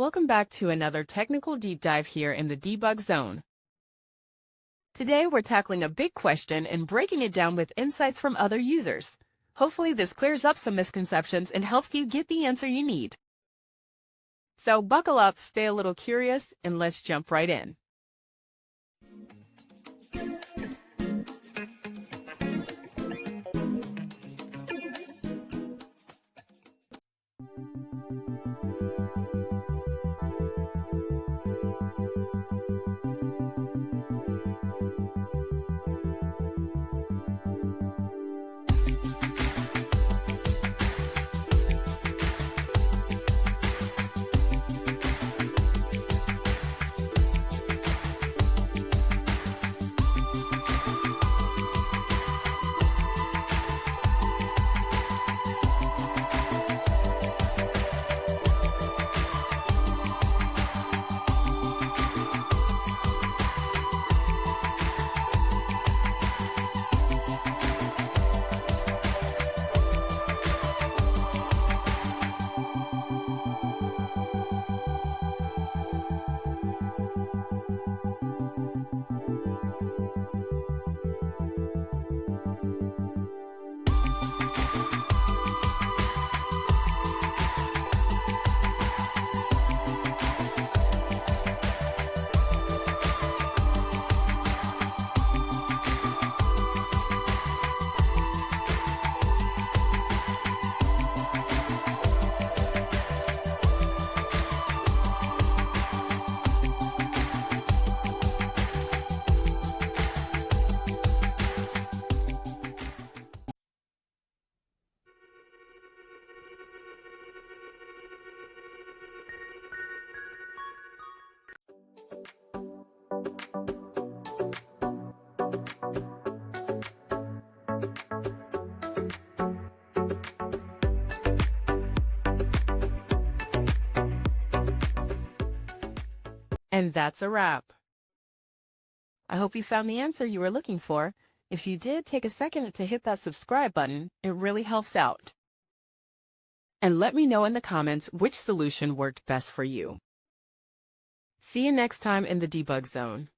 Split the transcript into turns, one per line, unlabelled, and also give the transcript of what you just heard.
Welcome back to another technical deep dive here in the debug zone. Today we're tackling a big question and breaking it down with insights from other users. Hopefully this clears up some misconceptions and helps you get the answer you need. So buckle up, stay a little curious, and let's jump right in. And that's a wrap. I hope you found the answer you were looking for. If you did, take a second to hit that subscribe button. It really helps out. And let me know in the comments which solution worked best for you. See you next time in the debug zone.